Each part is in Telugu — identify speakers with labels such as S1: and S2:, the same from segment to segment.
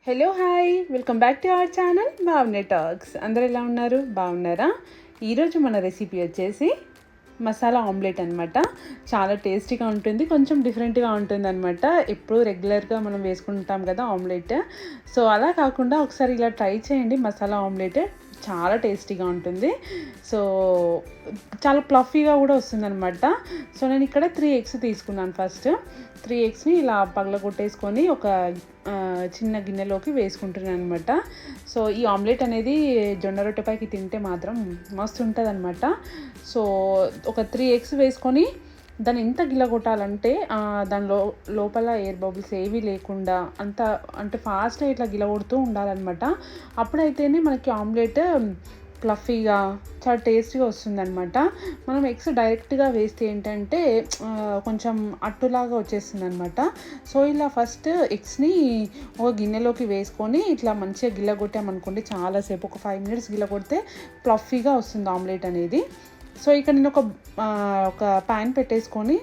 S1: Hello hi welcome back to our channel Bhavane talks. అందరు ఎలా ఉన్నారు? బాగున్నారా? ఈరోజు మన రెసిపీ వచ్చేసి మసాలా ఆమ్లెట్ అనమాట. చాలా టేస్టీగా ఉంటుంది, కొంచెం డిఫరెంట్గా ఉంటుంది అనమాట. ఎప్పుడు రెగ్యులర్గా మనం వేసుకుంటాం కదా ఆమ్లెట్. సో అలా కాకుండా ఒకసారి ఇలా ట్రై చేయండి. మసాలా ఆమ్లెట్ చాలా టేస్టీగా ఉంటుంది. సో చాలా ప్లఫీగా కూడా వస్తుందన్నమాట. సో నేను ఇక్కడ 3 ఎగ్స్ తీసుకున్నాను. ఫస్ట్ 3 ఎగ్స్ని ఇలా పగలగొట్టేసుకొని ఒక చిన్న గిన్నెలోకి వేసుకుంటున్నాను అనమాట. సో ఈ ఆమ్లెట్ అనేది జొన్న రొట్టెపైకి తింటే మాత్రం మస్తు ఉంటుంది అనమాట. సో ఒక 3 ఎగ్స్ వేసుకొని దాన్ని ఎంత గిలగొట్టాలంటే దానిలో లోపల ఎయిర్ బబుల్స్ ఏవి లేకుండా అంత అంటే ఫాస్ట్గా ఇట్లా గిలగొడుతూ ఉండాలన్నమాట. అప్పుడైతేనే మనకి ఆమ్లెట్ ఫ్లఫీగా చాలా టేస్టీగా వస్తుందన్నమాట. మనం ఎగ్స్ డైరెక్ట్గా వేస్తే ఏంటంటే కొంచెం అట్టులాగా వచ్చేస్తుంది అనమాట. సో ఇలా ఫస్ట్ ఎగ్స్ని ఒక గిన్నెలోకి వేసుకొని ఇట్లా మంచిగా గిల్లగొట్టామనుకోండి, చాలాసేపు ఒక 5 minutes గిల్లగొడితే ఫ్లఫీగా వస్తుంది ఆమ్లెట్ అనేది. సో ఇక్కడ నేను ఒక ప్యాన్ పెట్టేసుకొని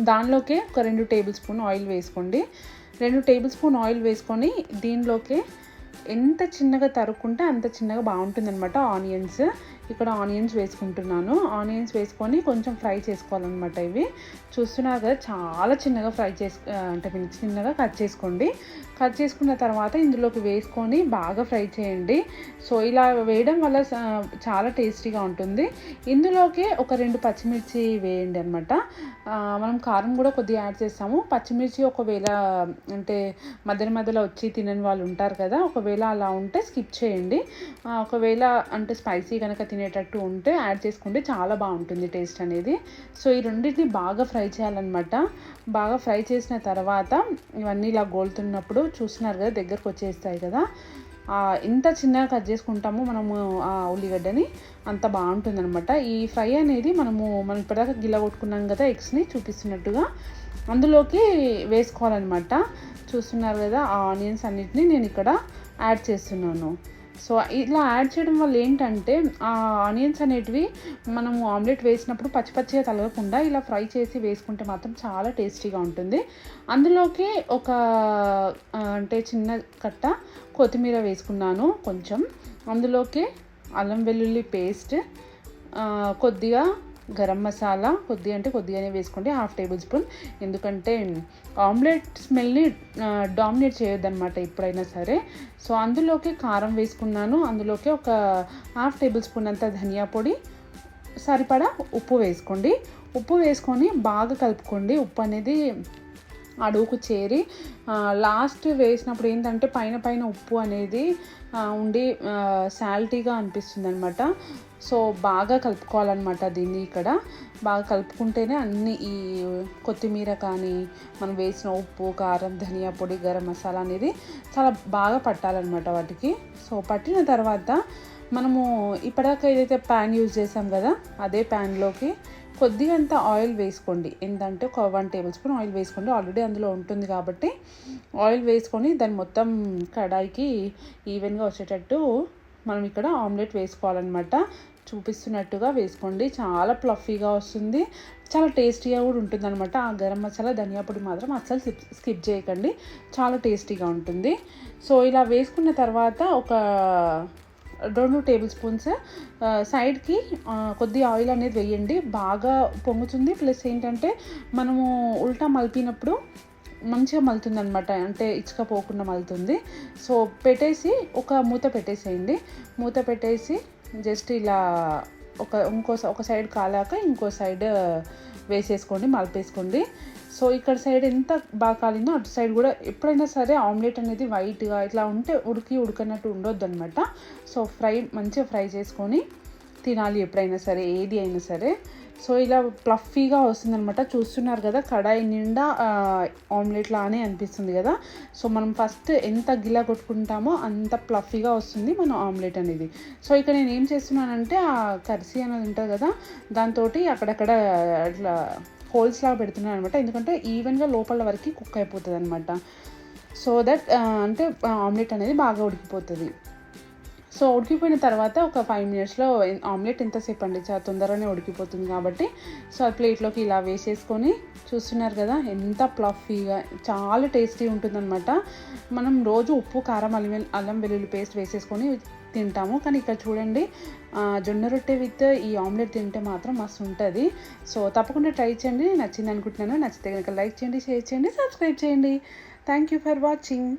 S1: దానిలోకి ఒక 2 tablespoon స్పూన్ ఆయిల్ వేసుకోండి. 2 tablespoon స్పూన్ ఆయిల్ వేసుకొని దీనిలోకి ఎంత చిన్నగా తరుక్కుంటే అంత చిన్నగా బాగుంటుంది అనమాట. ఆనియన్స్, ఇక్కడ ఆనియన్స్ వేసుకుంటున్నాను. ఆనియన్స్ వేసుకొని కొంచెం ఫ్రై చేసుకోవాలన్నమాట. ఇవి చూస్తున్నారు కదా, చాలా చిన్నగా అంటే చిన్నగా కట్ చేసుకోండి. కట్ చేసుకున్న తర్వాత ఇందులోకి వేసుకొని బాగా ఫ్రై చేయండి. సో ఇలా వేయడం వల్ల చాలా టేస్టీగా ఉంటుంది. ఇందులోకి ఒక 2 పచ్చిమిర్చి వేయండి అనమాట. మనం కారం కూడా కొద్దిగా యాడ్ చేస్తాము. పచ్చిమిర్చి ఒకవేళ అంటే మధ్యలో వచ్చి తినని వాళ్ళు ఉంటారు కదా, ఒకవేళ అలా ఉంటే స్కిప్ చేయండి. ఒకవేళ అంటే స్పైసీ కనుక తినేటట్టు ఉంటే యాడ్ చేసుకుంటే చాలా బాగుంటుంది టేస్ట్ అనేది. సో ఈ రెండింటిని బాగా ఫ్రై చేయాలన్నమాట. బాగా ఫ్రై చేసిన తర్వాత ఇవన్నీ ఇలా గోలుతున్నప్పుడు చూస్తున్నారు కదా, దగ్గరకు వచ్చేస్తాయి కదా. ఎంత చిన్నగా కట్ చేసుకుంటామో మనము ఆ ఉల్లిగడ్డని అంత బాగుంటుంది అనమాట. ఈ ఫ్రై అనేది మనం ఇప్పటిదాకా గిల్ల కొట్టుకున్నాం కదా ఎగ్స్ని చూపిస్తున్నట్టుగా అందులోకి వేసుకోవాలన్నమాట. చూస్తున్నారు కదా, ఆ ఆనియన్స్ అన్నిటిని నేను ఇక్కడ యాడ్ చేస్తున్నాను. సో ఇలా యాడ్ చేయడం వల్ల ఏంటంటే ఆ ఆనియన్స్ అనేటివి మనము ఆమ్లెట్ వేసినప్పుడు పచ్చిగా తలగకుండా ఇలా ఫ్రై చేసి వేసుకుంటే మాత్రం చాలా టేస్టీగా ఉంటుంది. అందులోకి ఒక అంటే చిన్న కట్ట కొత్తిమీర వేసుకున్నాను కొంచెం. అందులోకి అల్లం వెల్లుల్లి పేస్ట్, కొద్దిగా గరం మసాలా, కొద్దిగానే వేసుకోండి, 1/2 tablespoon. ఎందుకంటే ఆమ్లెట్ స్మెల్ని డామినేట్ చేయొద్దన్నమాట ఎప్పుడైనా సరే. సో అందులోకి కారం వేసుకున్నాను. అందులోకి ఒక 1/2 tablespoon అంత ధనియా పొడి, సరిపడా ఉప్పు వేసుకోండి. ఉప్పు వేసుకొని బాగా కలుపుకోండి. ఉప్పు అనేది అడుగుకు చేరి లాస్ట్ వేసినప్పుడు ఏంటంటే పైన ఉప్పు అనేది ఉండి సాల్టీగా అనిపిస్తుంది అనమాట. సో బాగా కలుపుకోవాలన్నమాట దీన్ని. ఇక్కడ బాగా కలుపుకుంటేనే అన్ని ఈ కొత్తిమీర కానీ మనం వేసిన ఉప్పు, కారం, ధనియా పొడి, గరం మసాలా అనేది చాలా బాగా పట్టాలన్నమాట వాటికి. సో పట్టిన తర్వాత మనము ఇప్పటిదాకా ఏదైతే ప్యాన్ యూజ్ చేసాం కదా, అదే ప్యాన్లోకి కొద్దిగా అంత ఆయిల్ వేసుకోండి. ఏంటంటే ఒక 1 tablespoon ఆయిల్ వేసుకోండి. ఆల్రెడీ అందులో ఉంటుంది కాబట్టి ఆయిల్ వేసుకొని దాన్ని మొత్తం కడాయికి ఈవెన్గా వచ్చేటట్టు మనం ఇక్కడ ఆమ్లెట్ వేసుకోవాలన్నమాట. చూపిస్తున్నట్టుగా వేసుకోండి. చాలా ఫ్లఫీగా వస్తుంది, చాలా టేస్టీగా కూడా ఉంటుంది అనమాట. ఆ గరం మసాలా, ధనియా పొడి మాత్రం అస్సలు స్కిప్ చేయకండి, చాలా టేస్టీగా ఉంటుంది. సో ఇలా వేసుకున్న తర్వాత ఒక 2 tablespoons సైడ్కి కొద్దిగా ఆయిల్ అనేది వేయండి. బాగా పొంగుతుంది. ప్లస్ ఏంటంటే మనము ఉల్టా మలిపినప్పుడు మంచిగా మలుతుంది అనమాట, అంటే ఇసుక పోకుండా మలుతుంది. సో పెట్టేసి ఒక మూత పెట్టేసేయండి. మూత పెట్టేసి జస్ట్ ఇలా ఒక సైడ్ కాలాక ఇంకో సైడ్ వేసేసుకోండి, మలిపేసుకోండి. సో ఇక్కడ సైడ్ ఎంత బాగా కాలిందో అటు సైడ్ కూడా. ఎప్పుడైనా సరే ఆమ్లెట్ అనేది వైట్గా ఇట్లా ఉంటే ఉడకనట్టు ఉండొద్దు అనమాట. సో మంచిగా ఫ్రై చేసుకొని తినాలి ఎప్పుడైనా సరే, ఏది అయినా సరే. సో ఇలా ఫ్లఫీగా వస్తుందన్నమాట. చూస్తున్నారు కదా, కడాయి నిండా ఆమ్లెట్ లానే అనిపిస్తుంది కదా. సో మనం ఫస్ట్ ఎంత గిలా కొట్టుకుంటామో అంత ఫ్లఫీగా వస్తుంది మన ఆమ్లెట్ అనేది. సో ఇక్కడ నేను ఏం చేస్తున్నానంటే ఆ కర్సీ అనేది ఉంటుంది కదా, దాంతో అక్కడక్కడ అట్లా హోల్స్ లాగా పెడుతున్నాను అనమాట. ఎందుకంటే ఈవెన్గా లోపల వరకు కుక్ అయిపోతుంది అనమాట. సో దట్ అంటే ఆమ్లెట్ అనేది బాగా ఉడికిపోతుంది. సో ఉడికిపోయిన తర్వాత ఒక 5 మినిట్స్లో ఆమ్లెట్ ఎంతసేపు అండి, చాలా తొందరగానే ఉడికిపోతుంది కాబట్టి. సో ఆ ప్లేట్లోకి ఇలా వేసేసుకొని చూస్తున్నారు కదా ఎంత ప్లఫీగా, చాలా టేస్టీ ఉంటుందన్నమాట. మనం రోజు ఉప్పు కారం అల్లం వెల్లుల్లి పేస్ట్ వేసేసుకొని తింటాము, కానీ ఇక్కడ చూడండి జొన్న రొట్టె విత్ ఈ ఆమ్లెట్ తింటే మాత్రం మస్తు ఉంటుంది. సో తప్పకుండా ట్రై చేయండి, నచ్చింది అనుకుంటున్నాను. నచ్చితే కనుక లైక్ చేయండి, షేర్ చేయండి, సబ్స్క్రైబ్ చేయండి. Thank you for watching.